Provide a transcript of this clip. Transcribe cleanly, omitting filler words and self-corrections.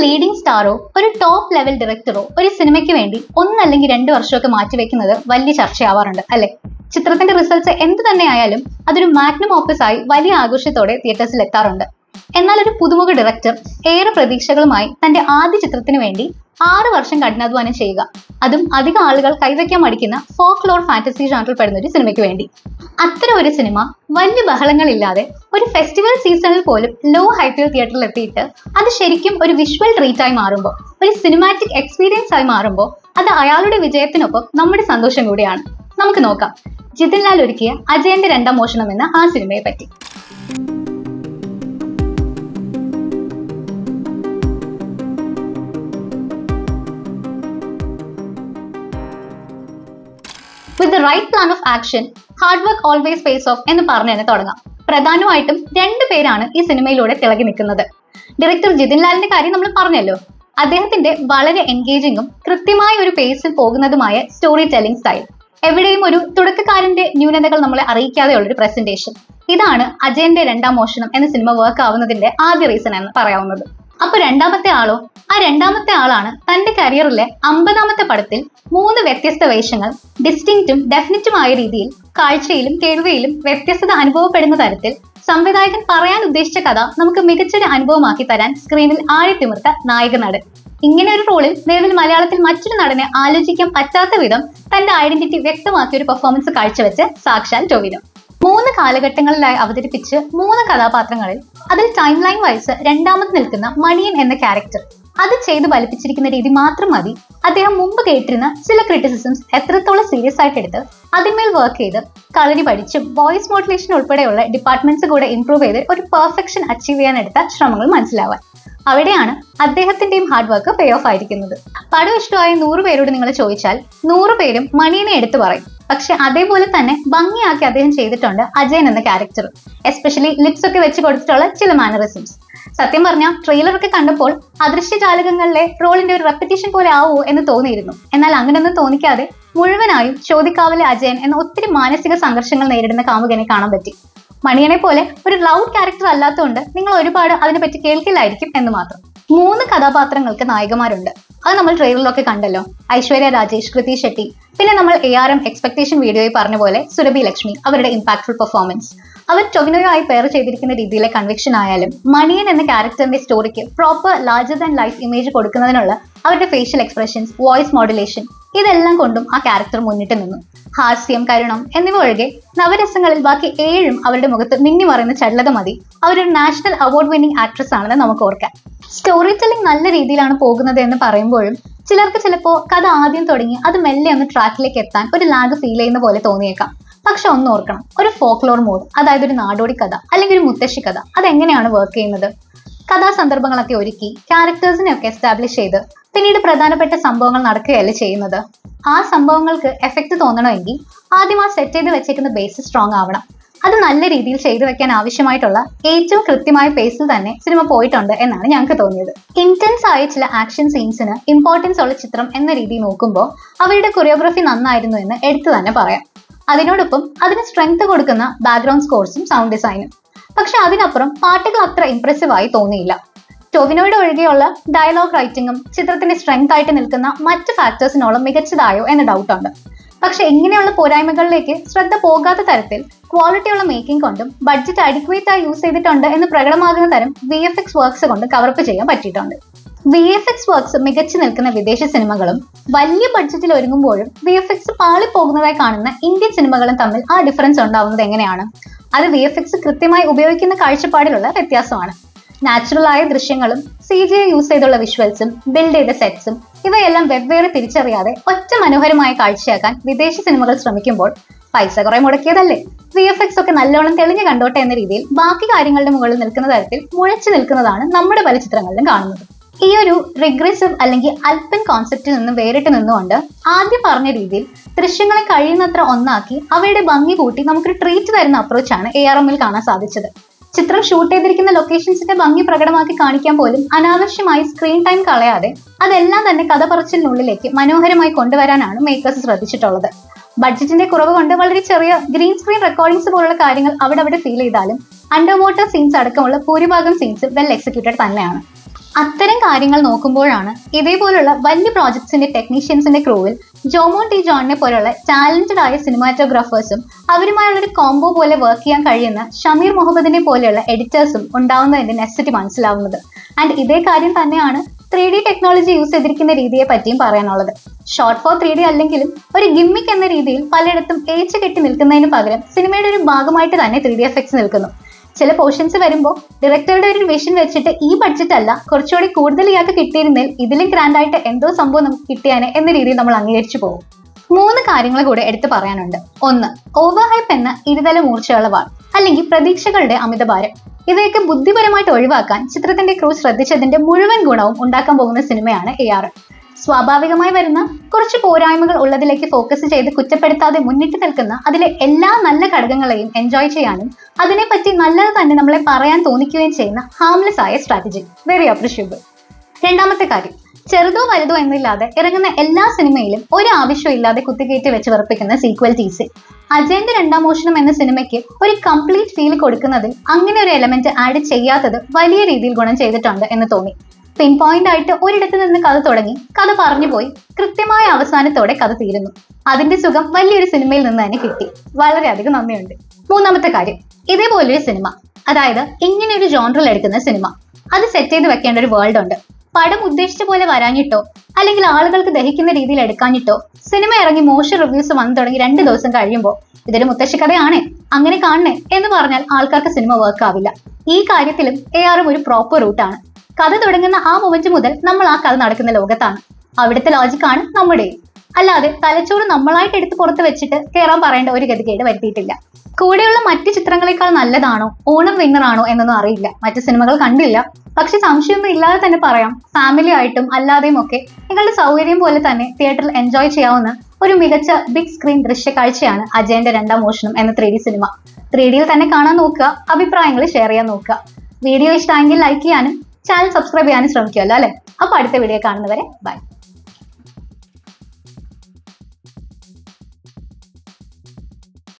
Leading സ്റ്റാറോ ഒരു top level ഡയറക്ടറോ ഒരു സിനിമയ്ക്ക് വേണ്ടി ഒന്നല്ലെങ്കിൽ 2 വർഷമൊക്കെ മാറ്റിവെക്കുന്നത് വലിയ ചർച്ചയാവാറുണ്ട് അല്ലെ? ചിത്രത്തിന്റെ റിസൾട്ട്സ് എന്ത് തന്നെ ആയാലും അതൊരു മാഗ്നം ഓപ്പസ് ആയി വലിയ ആഘോഷത്തോടെ തിയേറ്റേഴ്സിൽ എത്താറുണ്ട്. എന്നാൽ ഒരു പുതുമുഖ ഡയറക്ടർ ഏറെ പ്രതീക്ഷകളുമായി തന്റെ ആദ്യ ചിത്രത്തിന് വേണ്ടി 6 വർഷം കഠിനാധ്വാനം ചെയ്യുക, അതും അധികം ആളുകൾ കൈവയ്ക്കാൻ മടിക്കുന്ന ഫോക്ക് ലോർ ഫാന്റസി ജാനറിൽ പെടുന്ന ഒരു സിനിമയ്ക്ക് വേണ്ടി. അത്തരം ഒരു സിനിമ വലിയ ബഹളങ്ങളില്ലാതെ ഒരു ഫെസ്റ്റിവൽ സീസണിൽ പോലും ലോ ഹൈപ്പിൽ തിയേറ്ററിൽ എത്തിയിട്ട് അത് ശരിക്കും ഒരു വിഷ്വൽ ട്രീറ്റായി മാറുമ്പോൾ, ഒരു സിനിമാറ്റിക് എക്സ്പീരിയൻസ് ആയി മാറുമ്പോൾ അത് അയാളുടെ വിജയത്തിനൊപ്പം നമ്മുടെ സന്തോഷം കൂടിയാണ്. നമുക്ക് നോക്കാം ജിതിൻ ലാൽ ഒരുക്കിയ അജയന്റെ രണ്ടാം മോഷണം എന്ന ആ സിനിമയെ പറ്റി. With the right plan of action, hard work always pays off എന്ന് പറഞ്ഞു തന്നെ തുടങ്ങാം. പ്രധാനമായിട്ടും 2 പേരാണ് ഈ സിനിമയിലൂടെ തിളങ്ങി നിൽക്കുന്നത്. ഡയറക്ടർ ജിതിൻ ലാലിന്റെ കാര്യം നമ്മൾ പറഞ്ഞല്ലോ. അദ്ദേഹത്തിന്റെ വളരെ എൻഗേജിങ്ങും കൃത്യമായ ഒരു പേസിൽ പോകുന്നതുമായ സ്റ്റോറി ടെല്ലിംഗ് സ്റ്റൈൽ, എവിടെയും ഒരു തുടക്കക്കാരന്റെ ന്യൂനതകൾ നമ്മളെ അറിയിക്കാതെയുള്ള ഒരു പ്രസന്റേഷൻ, ഇതാണ് അജയന്റെ രണ്ടാം മോഷണം എന്ന സിനിമ വർക്ക് ആവുന്നതിന്റെ ആദ്യ റീസൺ എന്ന് പറയാവുന്നത്. അപ്പൊ രണ്ടാമത്തെ ആളോ? ആ രണ്ടാമത്തെ ആളാണ് തന്റെ കരിയറിലെ 50ാമത്തെ പടത്തിൽ 3 വ്യത്യസ്ത വേഷങ്ങൾ ഡിസ്റ്റിങ്ക്റ്റും ഡെഫിനിറ്റുമായ രീതിയിൽ കാഴ്ചയിലും കേൾവിയിലും വ്യത്യസ്തത അനുഭവപ്പെടുന്ന തരത്തിൽ സംവിധായകൻ പറയാൻ ഉദ്ദേശിച്ച കഥ നമുക്ക് മികച്ചൊരു അനുഭവമാക്കി തരാൻ സ്ക്രീനിൽ ആഴത്തിമിർത്ത നായക നടൻ. ഇങ്ങനെ ഒരു റോളിൽ നിലവിൽ മലയാളത്തിൽ മറ്റൊരു നടനെ ആലോചിക്കാൻ പറ്റാത്ത വിധം തന്റെ ഐഡന്റിറ്റി വ്യക്തമാക്കിയ ഒരു പെർഫോമൻസ് കാഴ്ചവെച്ച് സാക്ഷാൽ ടൊവിനോ. 3 കാലഘട്ടങ്ങളിലായി അവതരിപ്പിച്ച് 3 കഥാപാത്രങ്ങളിൽ അതിൽ ടൈം ലൈൻ വൈസ് രണ്ടാമത് നിൽക്കുന്ന മണിയൻ എന്ന ക്യാരക്ടർ അത് ചെയ്ത് ഫലിപ്പിച്ചിരിക്കുന്ന രീതി മാത്രം മതി അദ്ദേഹം മുമ്പ് കേട്ടിരുന്ന ചില ക്രിറ്റിസിസംസ് എത്രത്തോളം സീരിയസ് ആയിട്ട് എടുത്ത് അതിന്മേൽ വർക്ക് ചെയ്ത് കളരി പഠിച്ചും വോയിസ് മോഡുലേഷൻ ഉൾപ്പെടെയുള്ള ഡിപ്പാർട്ട്മെന്റ്സ് കൂടെ ഇംപ്രൂവ് ചെയ്ത് ഒരു പെർഫെക്ഷൻ അച്ചീവ് ചെയ്യാൻ എടുത്ത ശ്രമങ്ങൾ മനസ്സിലാവാൻ. അവിടെയാണ് അദ്ദേഹത്തിന്റെയും ഹാർഡ് വർക്ക് പേ ഓഫ് ആയിരിക്കുന്നത്. പടം ഇഷ്ടമായ 100 പേരോട് നിങ്ങൾ ചോദിച്ചാൽ 100 പേരും മണിയനെ എടുത്തു പറയും. പക്ഷെ അതേപോലെ തന്നെ ഭംഗിയാക്കി അദ്ദേഹം ചെയ്തിട്ടുണ്ട് അജയൻ എന്ന ക്യാരക്ടർ, എസ്പെഷ്യലി ലിപ്സ് ഒക്കെ വെച്ച് കൊടുത്തിട്ടുള്ള ചില മാനറിസംസ്. സത്യം പറഞ്ഞാൽ ട്രെയിലറൊക്കെ കണ്ടപ്പോൾ അദൃശ്യജാലകങ്ങളിലെ റോളിന്റെ ഒരു റെപ്പറ്റീഷൻ പോലെ ആവുമോ എന്ന് തോന്നിയിരുന്നു. എന്നാൽ അങ്ങനെയൊന്നും തോന്നിക്കാതെ മുഴുവനായും ചോദിക്കാവലെ അജയൻ എന്ന ഒത്തിരി മാനസിക സംഘർഷങ്ങൾ നേരിടുന്ന കാമുകനെ കാണാൻ പറ്റി. മണിയനെ പോലെ ഒരു ലൗഡ് ക്യാരക്ടർ അല്ലാത്തതുകൊണ്ട് നിങ്ങൾ ഒരുപാട് അതിനെപ്പറ്റി കേൾക്കില്ലായിരിക്കും എന്ന് മാത്രം. 3 കഥാപാത്രങ്ങൾക്ക് നായികമാരുണ്ട്. അത് നമ്മൾ ട്രെയിലറിലൊക്കെ കണ്ടല്ലോ. ഐശ്വര്യ രാജേഷ്, കൃതി ഷെട്ടി, പിന്നെ നമ്മൾ ARM എക്സ്പെക്ടേഷൻ വീഡിയോയിൽ പറഞ്ഞ പോലെ സുരഭി ലക്ഷ്മി, അവരുടെ ഇമ്പാക്ട്ഫുൾ പെർഫോമൻസ്. അവർ ടൊവിനോയുമായി പെയർ ചെയ്തിരിക്കുന്ന രീതിയിലെ കൺവിക്ഷൻ ആയാലും മണിയൻ എന്ന ക്യാരക്ടറിന്റെ സ്റ്റോറിക്ക് proper larger than life image കൊടുക്കുന്നതിനുള്ള അവരുടെ ഫേഷ്യൽ എക്സ്പ്രഷൻസ്, വോയിസ് മോഡുലേഷൻ, ഇതെല്ലാം കൊണ്ടും ആ ക്യാരക്ടർ മുന്നിട്ട് നിന്നു. ഹാസ്യം, കരുണം എന്നിവ ഒഴികെ നവരസങ്ങളിൽ ബാക്കി 7ഉം അവരുടെ മുഖത്ത് മിന്നി മറയുന്ന ചടുലത മതി അവരൊരു നാഷണൽ അവാർഡ് വിന്നിംഗ് ആക്ട്രസ് ആണെന്ന് നമുക്ക് ഓർക്കാം. സ്റ്റോറി ടെല്ലിംഗ് നല്ല രീതിയിലാണ് പോകുന്നത് എന്ന് പറയുമ്പോഴും ചിലർക്ക് ചിലപ്പോൾ കഥ ആദ്യം തുടങ്ങി അത് മെല്ലെ ഒന്ന് ട്രാക്കിലേക്ക് എത്താൻ ഒരു ലാഗ് ഫീൽ ചെയ്യുന്ന പോലെ തോന്നിയേക്കാം. പക്ഷെ ഒന്ന് ഓർക്കണം, ഒരു ഫോക്ലോർ മോഡ്, അതായത് ഒരു നാടോടി കഥ അല്ലെങ്കിൽ ഒരു മുത്തശ്ശി കഥ, അതെങ്ങനെയാണ് വർക്ക് ചെയ്യുന്നത്? കഥാസന്ദർഭങ്ങളൊക്കെ ഒരുക്കി ക്യാരക്ടേഴ്സിനെ ഒക്കെ എസ്റ്റാബ്ലിഷ് ചെയ്ത് പിന്നീട് പ്രധാനപ്പെട്ട സംഭവങ്ങൾ നടക്കുകയല്ല ചെയ്യുന്നത്. ആ സംഭവങ്ങൾക്ക് എഫക്റ്റ് തോന്നണമെങ്കിൽ ആദ്യം ആ സെറ്റ് ചെയ്ത് വെച്ചേക്കുന്ന ബേസ് സ്ട്രോങ് ആവണം. അത് നല്ല രീതിയിൽ ചെയ്തു വെക്കാൻ ആവശ്യമായിട്ടുള്ള ഏറ്റവും കൃത്യമായ പേസിൽ തന്നെ സിനിമ പോയിട്ടുണ്ട് എന്നാണ് ഞങ്ങൾക്ക് തോന്നിയത്. ഇന്റൻസ് ആയ ചില ആക്ഷൻ സീൻസിന് ഇമ്പോർട്ടൻസ് ഉള്ള ചിത്രം എന്ന രീതി നോക്കുമ്പോൾ അവരുടെ കൊറിയോഗ്രാഫി നന്നായിരുന്നു എന്ന് എടുത്തു തന്നെ പറയാം. അതിനോടൊപ്പം അതിന് സ്ട്രെങ്ത് കൊടുക്കുന്ന ബാക്ക്ഗ്രൗണ്ട് സ്കോർസും സൗണ്ട് ഡിസൈനും. പക്ഷെ അതിനപ്പുറം പാട്ടുകൾ അത്ര ഇംപ്രസീവ് ആയി തോന്നിയില്ല. ടൊവിനോയുടെ ഒഴികെയുള്ള ഡയലോഗ് റൈറ്റിംഗും ചിത്രത്തിന്റെ സ്ട്രെങ്ത് ആയിട്ട് നിൽക്കുന്ന മറ്റ് ഫാക്ടേഴ്സിനോളം മികച്ചതായോ എന്ന ഡൗട്ടുണ്ട്. പക്ഷെ ഇങ്ങനെയുള്ള പോരായ്മകളിലേക്ക് ശ്രദ്ധ പോകാത്ത തരത്തിൽ ക്വാളിറ്റിയുള്ള മേക്കിംഗ് കൊണ്ടും ബഡ്ജറ്റ് അഡിക്വേറ്റ് ആയി യൂസ് ചെയ്തിട്ടുണ്ട് എന്ന് പ്രകടമാകുന്ന തരം VFX വർക്ക്സ് കൊണ്ട് കവറപ്പ് ചെയ്യാൻ പറ്റിയിട്ടുണ്ട്. VFX വർക്ക്സ് മികച്ചു നിൽക്കുന്ന വിദേശ സിനിമകളും വലിയ ബഡ്ജറ്റിൽ ഒരുങ്ങുമ്പോഴും VFX പാളിപ്പോകുന്നതായി കാണുന്ന ഇന്ത്യൻ സിനിമകളും തമ്മിൽ ആ ഡിഫറൻസ് ഉണ്ടാവുന്നത് എങ്ങനെയാണ്? അത് VFX കൃത്യമായി ഉപയോഗിക്കുന്ന കാഴ്ചപ്പാടിലുള്ള വ്യത്യാസമാണ്. നാച്ചുറൽ ആയ ദൃശ്യങ്ങളും CGI യൂസ് ചെയ്തുള്ള വിഷ്വൽസും ബിൽഡ് ചെയ്ത സെറ്റ്സും ഇവയെല്ലാം വെവ്വേറെ തിരിച്ചറിയാതെ ഒറ്റ മനോഹരമായ കാഴ്ചയാക്കാൻ വിദേശ സിനിമകൾ ശ്രമിക്കുമ്പോൾ പൈസ കുറെ മുടക്കിയതല്ലേ, VFX ഒക്കെ നല്ലോണം തെളിഞ്ഞു കണ്ടോട്ടെ എന്ന രീതിയിൽ ബാക്കി കാര്യങ്ങളുടെ മുകളിൽ നിൽക്കുന്ന തരത്തിൽ മുഴച്ചു നിൽക്കുന്നതാണ് നമ്മുടെ പല ചിത്രങ്ങളിലും കാണുന്നത്. ഈ ഒരു റിഗ്രസീവ് അല്ലെങ്കിൽ അൽപ്പൻ കോൺസെപ്റ്റിൽ നിന്ന് വേറിട്ട് നിന്നുകൊണ്ട് ആദ്യം പറഞ്ഞ രീതിയിൽ ദൃശ്യങ്ങളെ കഴിയുന്നത്ര ഒന്നാക്കി അവയുടെ ഭംഗി കൂട്ടി നമുക്കൊരു ട്രീറ്റ് തരുന്ന അപ്രോച്ചാണ് ARMൽ കാണാൻ സാധിച്ചത്. ചിത്രം ഷൂട്ട് ചെയ്തിരിക്കുന്ന ലൊക്കേഷൻസിന്റെ ഭംഗി പ്രകടമാക്കി കാണിക്കാൻ പോലും അനാവശ്യമായി സ്ക്രീൻ ടൈം കളയാതെ അതെല്ലാം തന്നെ കഥ പറച്ചിലിനുള്ളിലേക്ക് മനോഹരമായി കൊണ്ടുവരാനാണ് മേക്കേഴ്സ് ശ്രദ്ധിച്ചിട്ടുള്ളത്. ബഡ്ജറ്റിന്റെ കുറവ് കൊണ്ട് വളരെ ചെറിയ ഗ്രീൻ സ്ക്രീൻ റെക്കോർഡിംഗ്സ് പോലുള്ള കാര്യങ്ങൾ അവിടെ ഫീൽ ചെയ്താലും അണ്ടർ വാട്ടർ സീൻസ് അടക്കമുള്ള ഭൂരിഭാഗം സീൻസ് വെൽ എക്സിക്യൂട്ടഡ് തന്നെയാണ്. അത്തരം കാര്യങ്ങൾ നോക്കുമ്പോഴാണ് ഇതേപോലുള്ള വലിയ പ്രോജക്ട്സിന്റെ ടെക്നീഷ്യൻസിന്റെ ക്രൂവിൽ ജോമോൻ ടി ജോണിനെ പോലുള്ള ടാലന്റഡ് ആയ സിനിമാറ്റോഗ്രാഫേഴ്സും അവരുമായുള്ള ഒരു കോംബോ പോലെ വർക്ക് ചെയ്യാൻ കഴിയുന്ന ഷമീർ മുഹമ്മദിനെ പോലെയുള്ള എഡിറ്റേഴ്സും ഉണ്ടാവുന്നതിന്റെ നെസസിറ്റി മനസ്സിലാവുന്നത്. ആൻഡ് ഇതേ കാര്യം തന്നെയാണ് 3D ടെക്നോളജി യൂസ് ചെയ്തിരിക്കുന്ന രീതിയെ പറ്റിയും പറയാനുള്ളത്. ഷോർട്ട് ഫോർ 3D അല്ലെങ്കിലും ഒരു ഗിമ്മിക് എന്ന രീതിയിൽ പലയിടത്തും ഏച്ചു കെട്ടി നിൽക്കുന്നതിന് പകരം സിനിമയുടെ ഒരു ഭാഗമായിട്ട് തന്നെ 3D എഫക്ട്സ് നിൽക്കുന്നു. ചില പോർഷൻസ് വരുമ്പോൾ ഡയറക്ടറുടെ ഒരു വിഷൻ വെച്ചിട്ട് ഈ ബഡ്ജറ്റ് അല്ല, കുറച്ചുകൂടി കൂടുതൽ ഇയാൾക്ക് കിട്ടിയിരുന്നേൽ ഇതിലും ഗ്രാൻഡ് ആയിട്ട് എന്തോ സംഭവം നമുക്ക് കിട്ടിയാനെ എന്ന രീതിയിൽ നമ്മൾ അംഗീകരിച്ചു പോകും. 3 കാര്യങ്ങൾ കൂടെ എടുത്തു പറയാനുണ്ട്. 1, ഓവർ ഹൈപ്പ് എന്ന ഇരുതല മൂർച്ചയുള്ള വാൾ, അല്ലെങ്കിൽ പ്രതീക്ഷകളുടെ അമിതഭാരം. ഇവയൊക്കെ ബുദ്ധിപരമായിട്ട് ഒഴിവാക്കാൻ ചിത്രത്തിന്റെ ക്രൂ ശ്രദ്ധിച്ചതിന്റെ മുഴുവൻ ഗുണവും ഉണ്ടാക്കാൻ പോകുന്ന സിനിമയാണ് AR. സ്വാഭാവികമായി വരുന്ന കുറച്ച് പോരായ്മകൾ ഉള്ളതിലേക്ക് ഫോക്കസ് ചെയ്ത് കുറ്റപ്പെടുത്താതെ മുന്നിട്ട് നിൽക്കുന്ന അതിലെ എല്ലാ നല്ല ഘടകങ്ങളെയും എൻജോയ് ചെയ്യാനും അതിനെപ്പറ്റി നല്ലത് തന്നെ നമ്മളെ പറയാൻ തോന്നിക്കുകയും ചെയ്യുന്ന ഹാംലെസ് ആയ സ്ട്രാറ്റജി. Very appreciable. രണ്ടാമത്തെ കാര്യം, ചെറുതോ വലുതോ എന്നില്ലാതെ ഇറങ്ങുന്ന എല്ലാ സിനിമയിലും ഒരു ആവശ്യമില്ലാതെ കുത്തിക്കയറ്റി വെച്ച് വെറുപ്പിക്കുന്ന സീക്വൽ ടീസർ. അജയന്റെ രണ്ടാം മോഷണം എന്ന സിനിമയ്ക്ക് ഒരു കംപ്ലീറ്റ് ഫീൽ കൊടുക്കുന്നതിൽ അങ്ങനെ ഒരു എലമെന്റ് ആഡ് ചെയ്യാത്തത് വലിയ രീതിയിൽ ഗുണം ചെയ്തിട്ടുണ്ട് എന്ന് തോന്നി. പിൻ പോയിന്റ് ആയിട്ട് ഒരിടത്ത് നിന്ന് കഥ തുടങ്ങി, കഥ പറഞ്ഞു പോയി, കൃത്യമായ അവസാനത്തോടെ കഥ തീരുന്നു. അതിന്റെ സുഖം വലിയൊരു സിനിമയിൽ നിന്ന് തന്നെ കിട്ടി. വളരെയധികം നന്ദിയുണ്ട്. മൂന്നാമത്തെ കാര്യം, ഇതേപോലൊരു സിനിമ, അതായത് ഇങ്ങനെ ഒരു ജോണറിൽ എടുക്കുന്ന സിനിമ, അത് സെറ്റ് ചെയ്ത് വെക്കേണ്ട ഒരു വേൾഡ് ഉണ്ട്. പടം ഉദ്ദേശിച്ച പോലെ വരാഞ്ഞിട്ടോ അല്ലെങ്കിൽ ആളുകൾക്ക് ദഹിക്കുന്ന രീതിയിൽ എടുക്കാഞ്ഞിട്ടോ സിനിമ ഇറങ്ങി മോശം റിവ്യൂസ് വന്നു തുടങ്ങി 2 ദിവസം കഴിയുമ്പോൾ ഇതൊരു മുത്തശ്ശി കഥയാണേ, അങ്ങനെ കാണണേ എന്ന് പറഞ്ഞാൽ ആൾക്കാർക്ക് സിനിമ വർക്ക് ആവില്ല. ഈ കാര്യത്തിലും AR ഒരു പ്രോപ്പർ റൂട്ടാണ്. കഥ തുടങ്ങുന്ന ആ മൊമെന്റ് മുതൽ നമ്മൾ ആ കഥ നടക്കുന്ന ലോകത്താണ്. അവിടുത്തെ ലോജിക്കാണ് നമ്മുടെയും. അല്ലാതെ തലച്ചോറ് നമ്മളായിട്ട് എടുത്ത് പുറത്ത് വെച്ചിട്ട് കയറാൻ പറയേണ്ട ഒരു ഗതികേട് വരുത്തിയിട്ടില്ല. കൂടെയുള്ള മറ്റ് ചിത്രങ്ങളെക്കാൾ നല്ലതാണോ, ഓണം വിന്നറാണോ എന്നൊന്നും അറിയില്ല, മറ്റു സിനിമകൾ കണ്ടില്ല. പക്ഷെ സംശയമൊന്നും ഇല്ലാതെ തന്നെ പറയാം, ഫാമിലി ആയിട്ടും അല്ലാതെയും ഒക്കെ നിങ്ങളുടെ സൗകര്യം പോലെ തന്നെ തിയേറ്ററിൽ എൻജോയ് ചെയ്യാവുന്ന ഒരു മികച്ച ബിഗ് സ്ക്രീൻ ദൃശ്യക്കാഴ്ചയാണ് അജയന്റെ രണ്ടാം മോഷണം എന്ന 3D സിനിമ. 3Dയിൽ തന്നെ കാണാൻ നോക്കുക, അഭിപ്രായങ്ങൾ ഷെയർ ചെയ്യാൻ നോക്കുക. വീഡിയോ ഇഷ്ടമെങ്കിൽ ലൈക്ക് ചെയ്യാനും ചാനൽ സബ്സ്ക്രൈബ് ചെയ്യാനും ശ്രമിക്കുമല്ലോ അല്ലെ. അപ്പൊ അടുത്ത വീഡിയോ കാണുന്നവരെ ബൈ.